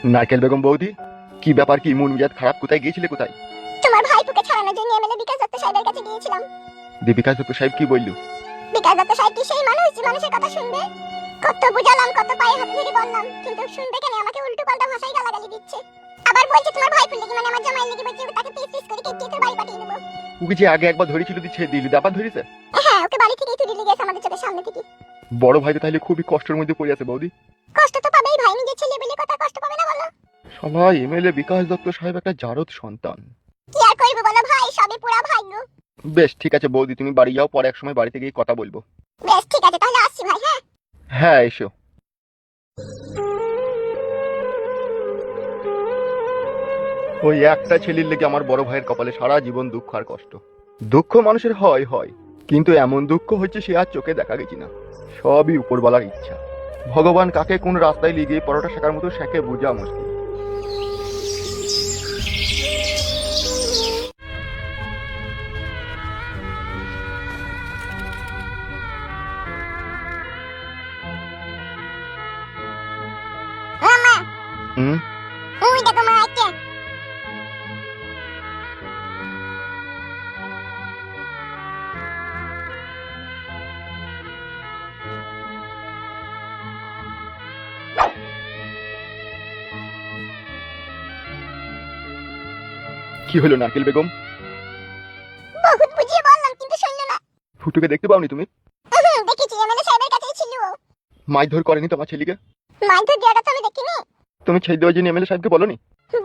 নারকেল বেগম বৌদি, কি ব্যাপার? কি মন মেজাজ খারাপ? কোথায় গিয়েছিলে? কোথায়? তোমার ভাইপোকে ছাড়ানোর জন্য এমএলএ বিকাশ দত্ত সাহেবের কাছে গিয়েছিলাম। দীপিকা দত্ত সাহেব কি বললো? বিকাশ দত্ত সাহেব কি সেই মানুষ যে মানুষের কথা শুনবে? কত বুঝালাম, কত পায়ে হাত ধরে বললাম, কিন্তু শুনবে কেন? আমাকে উল্টো পাল্টা ভাষায় গালাগালি দিচ্ছে। আবার বলছে তোমার ভাইপোর লাগি, মানে আমার জামাইয়ের লাগি বলছে তাকে পিস পিস করে কেটে তোর বাড়ি পাঠিয়ে দেবো। ওকে যে আগে একবার ধরেছিল দিচ্ছে দিল, আবার ধরেছে? হ্যাঁ, ওকে বাড়ি থেকেই তুলে নিয়ে গেছে আমাদের চোখের সামনে থেকে। বড় ভাই তো তাহলে খুবই কষ্টের মধ্যে পড়ে আছে বৌদি। কষ্ট তো পাবেই ভাই, নিজের ছেলে বলে কথা, কষ্ট পাবে না বলো? শালা এমএলএ বিকাশ দত্ত সাহেব একটা জারদ সন্তান। কি আর করবো বলো ভাই, সবই পুরা ভাগ্য। বেশ ঠিক আছে বৌদি, তুমি বাড়ি যাও, পরে এক সময় বাড়িতে গিয়ে কথা বলবো। বেশ ঠিক আছে, তাহলে আসছি ভাই। হ্যাঁ হ্যাঁ এসো। ওই একটা ছেলের লেগে আমার বড় ভাইয়ের কপালে সারা জীবন দুঃখ আর কষ্ট। দুঃখ মানুষের হয় হয়, কিন্তু এমন দুঃখ হচ্ছে সে আর চোখে দেখা গেছি না। সবই উপরওয়ালার ইচ্ছা। ভগবান কাকে কোন রাস্তায় লিগিয়ে পরোটা শেখার মতো শেখে বোঝা মুশকিল। মামা, হুম, ওই দেখো মা আইছে। কি হলো নারকেল বেগম? বহুত বুঝিয়ে বললাম কিন্তু শুনলো না। ফুটুকে দেখতে পাওনি তুমি? দেখেছি, এমএলএ সাহেবের কাছেই ছিল ও। মারধর করেনি তোমার ছেলেকে? মাইন্ড দেওয়াটা তো আমি দেখিনি। তুমি ছেড়ে দেওয়ার জন্য এমএলএ সাহেবকে বলোনি?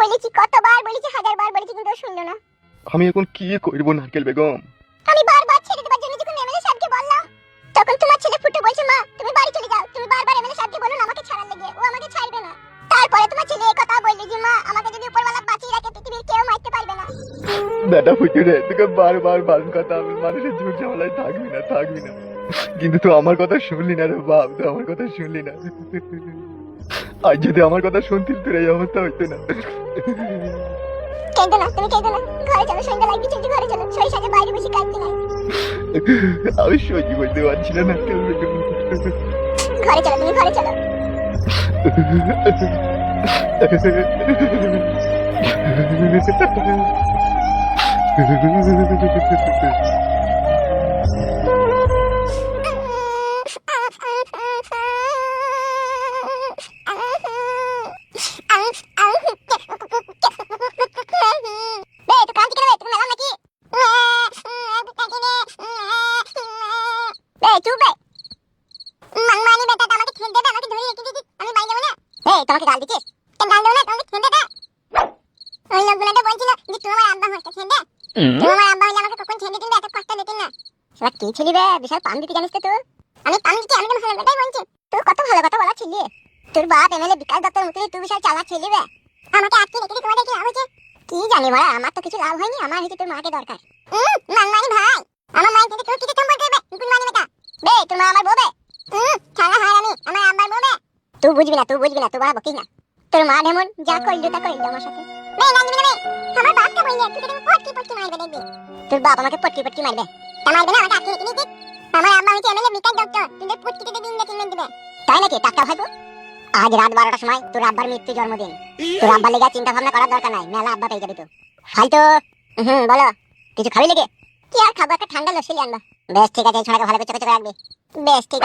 বলেছি, কতবার বলেছি, হাজারবার বলেছি, কিন্তু ও শুনলো না। আমি এখন কি করবো নারকেল বেগম? আমি বারবার ছেড়ে দেবার জন্য যখন এমএলএ সাহেবকে বললাম, তখন তোমার ছেলে ফুটে বলছে, মা তুমি বাড়ি চলে যাও, তুমি বারবার এমএলএ সাহেবকে বলো না আমাকে ছাড়ার লেগে, ও আমাকে ছাড়বে না। তারপরে তোমার ছেলে এই কথা বলল যে মা আমাকে যদি উপরওয়ালা বাঁচিয়ে রাখে পৃথিবীর কেউ মারতে পারবে না। বেটা ফুটে রে, তোকে বারবার বারণ কথা, আমি মানুষের ঝুট ঝামেলায় থাকবি না থাকবি না, কিন্তু তুই আমার কথা শুনলি না রে বাপ, তুই আমার কথা শুনলি না। আজ যদি আমার কথা শুনতিস তোর এই অবস্থা হইতো না। কেঁদো না, তুমি কেঁদো না, ঘরে চলো, সন্ধ্যা লাগবে, চলছে ঘরে চলো, সই সাজে বাইরে বসে কাঁদতে নাই। আমি সহ্য করতে পারছি না নারকেল বেগম। ঘরে চলো, তুমি ঘরে চলো। তোমাকে গাল দিচ্ছিস? কেন গাল দেবো না? তোমাকে খেতে দে। ওই লোকগুলো তো বলছিল যে তুমি আমার আব্বা হচ্ছে, খেতে দে। তুমি আমার আব্বা হলে আমাকে কখন ছেড়ে দিতে, এত কষ্ট দিতেন না। সেটা কি ছিলি রে? বিশাল পাম দিতে জানিস তো তুই। আমি পাম দিতে, আমি তো ভালো কথাই বলছি। তুই কত ভালো কথা বলা ছিলি। তোর বাপ এমএলএ বিকাশ দত্তর মতো তুই বিশাল চালাক ছিলি রে। আমাকে আজকে দেখে তোমাদের কি লাভ হয়েছে? কি জানি বড়া, আমার তো কিছু লাভ হয়নি, আমার হচ্ছে তোর মাকে দরকার। মানমানি ভাই, আমার মায়ের সাথে তোর কি সম্পর্ক হবে? তুই মানি বেটা বে, তোর মা আমার বউবে। ছাড়া হয় আমি আমার আব্বার বউবে। তুই বুঝবি না, তুই বুঝবি না, তুই বাবা বকিস না। তোর মা যেমন যা করলো তা করলো আমার সাথে। আমার বাপকে বললে তুই দেখবি পটকি পটকি মারবে, দেখবি তোর বাপ আমাকে পটকি পটকি মারবে। তা মারবে না, আমাকে আজকে রেখে দিবি। আমার আব্বা হচ্ছে এমএলএ বিকাশ দত্ত, তুই পটকিতে দিন দেখে দিবে। তাই নাকি? টাকা ভাইবো, আজ রাত 12টার সময় তোর আব্বার মৃত্যু জন্মদিন। তোর আব্বার লেগে চিন্তা ভাবনা করার দরকার নাই, মেলা আব্বা পেয়ে যাবি তো। ফালতু বলো, কিছু খাবি লেগে? কি আর খাবো, একটা ঠান্ডা লস্যি আনবা। বেশ ঠিক আছে, ছড়াকে ভালো করে চোখে চোখে রাখবি। বেশ ঠিক আছে।